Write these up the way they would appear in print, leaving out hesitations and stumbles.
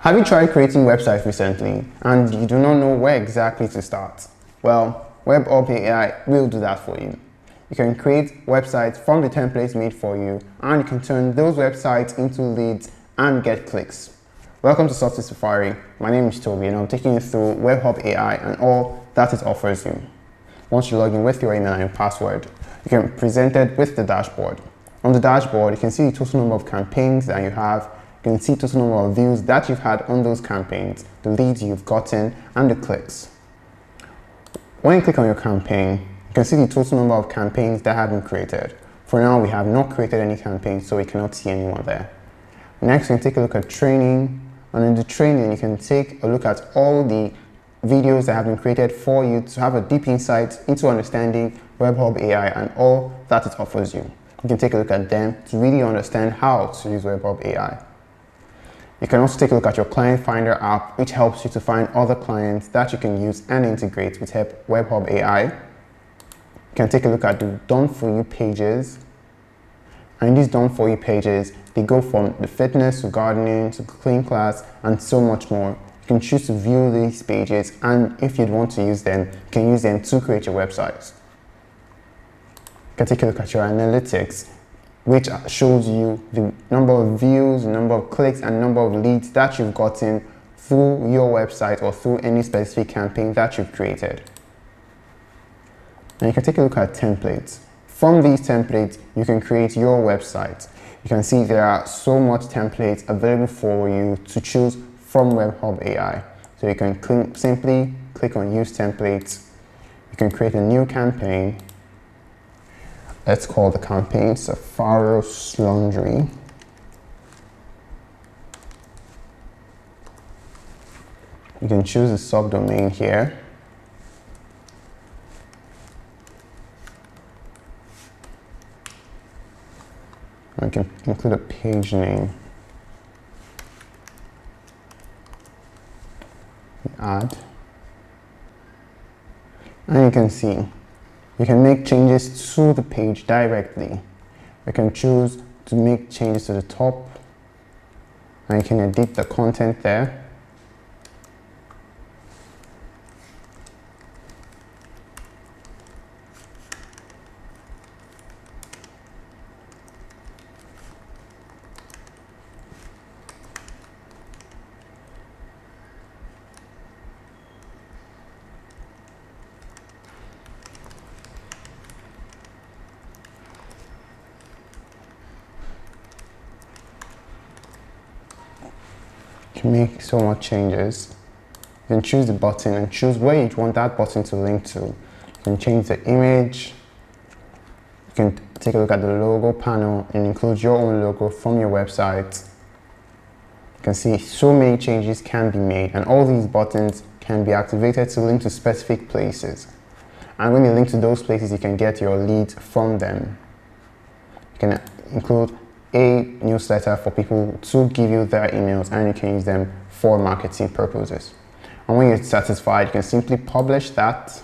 Have you tried creating websites recently and you do not know where exactly to start? Well, WebHubAI will do that for you. You can create websites from the templates made for you, and you can turn those websites into leads and get clicks. Welcome to Software Safari. My name is Toby and I'm taking you through WebHubAI and all that it offers you. Once you log in with your email and your password, you can be presented with the dashboard. On the dashboard, you can see the total number of campaigns that you have. You can see the total number of views that you've had on those campaigns, the leads you've gotten, and the clicks. When you click on your campaign, you can see the total number of campaigns that have been created. For now, we have not created any campaigns, so we cannot see anyone there. Next, you can take a look at training, and in the training, you can take a look at all the videos that have been created for you to have a deep insight into understanding WebHubAI and all that it offers you. You can take a look at them to really understand how to use WebHubAI. You can also take a look at your Client Finder app, which helps you to find other clients that you can use and integrate with WebHubAI. You can take a look at the Done For You pages. And in these Done For You pages, they go from the fitness to gardening to clean class and so much more. You can choose to view these pages, and if you'd want to use them, you can use them to create your websites. You can take a look at your analytics, which shows you the number of views, number of clicks, and number of leads that you've gotten through your website or through any specific campaign that you've created. And you can take a look at templates. From these templates, you can create your website. You can see there are so much templates available for you to choose from WebHubAI. So you can simply click on Use Templates. You can create a new campaign. Let's call the campaign Safaros Laundry. You can choose a subdomain here. I can include a page name. Add. And you can see you can make changes to the page directly. You can choose to make changes to the top, and you can edit the content there. Make so much changes. You can choose the button and choose where you want that button to link to. You can change the image. You can take a look at the logo panel and include your own logo from your website. You can see so many changes can be made, and all these buttons can be activated to link to specific places. And when you link to those places, you can get your leads from them. You can include a newsletter for people to give you their emails, and you can use them for marketing purposes. And when you're satisfied, you can simply publish that.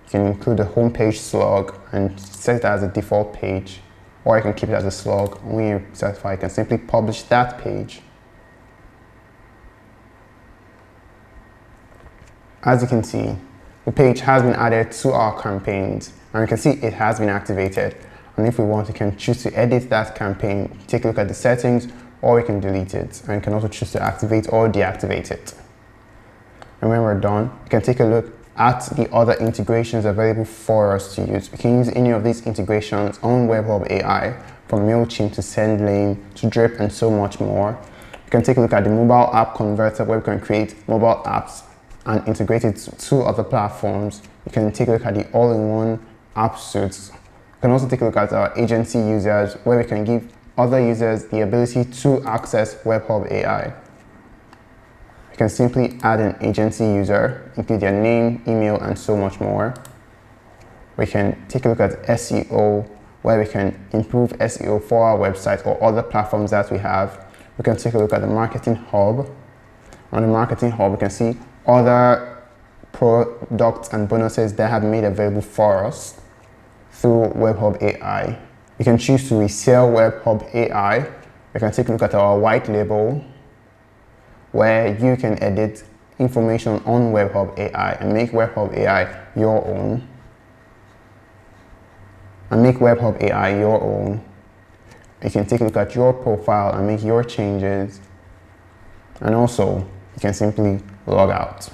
You can include a homepage slug and set it as a default page, or you can keep it as a slug. When you're satisfied, you can simply publish that page. As you can see, the page has been added to our campaigns, and you can see it has been activated. And if we want, you can choose to edit that campaign, take a look at the settings, or you can delete it. And you can also choose to activate or deactivate it. And when we're done, you can take a look at the other integrations available for us to use. We can use any of these integrations on WebHubAI, from MailChimp to SendLane to Drip and so much more. You can take a look at the mobile app converter, where we can create mobile apps and integrate it to other platforms. You can take a look at the all-in-one app suites. You can also take a look at our agency users, where we can give other users the ability to access WebHubAI. You can simply add an agency user, include their name, email, and so much more. We can take a look at SEO, where we can improve SEO for our website or other platforms that we have. We can take a look at the Marketing Hub. On the Marketing Hub, we can see other products and bonuses that have been made available for us through WebHubAI. You can choose to resell WebHubAI. You can take a look at our white label. where you can edit information on WebHubAI and make WebHubAI your own. You can take a look at your profile and make your changes. And also, you can simply log out.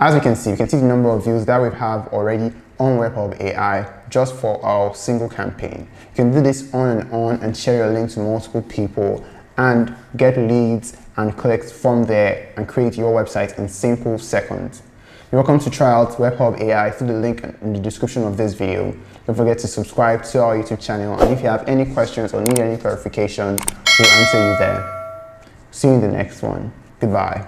As we can see the number of views that we have already on WebHubAI just for our single campaign. You can do this on and share your link to multiple people and get leads and clicks from there and create your website in simple seconds. You're welcome to try out WebHubAI through the link in the description of this video. Don't forget to subscribe to our YouTube channel, and if you have any questions or need any clarification, we'll answer you there. See you in the next one. Goodbye.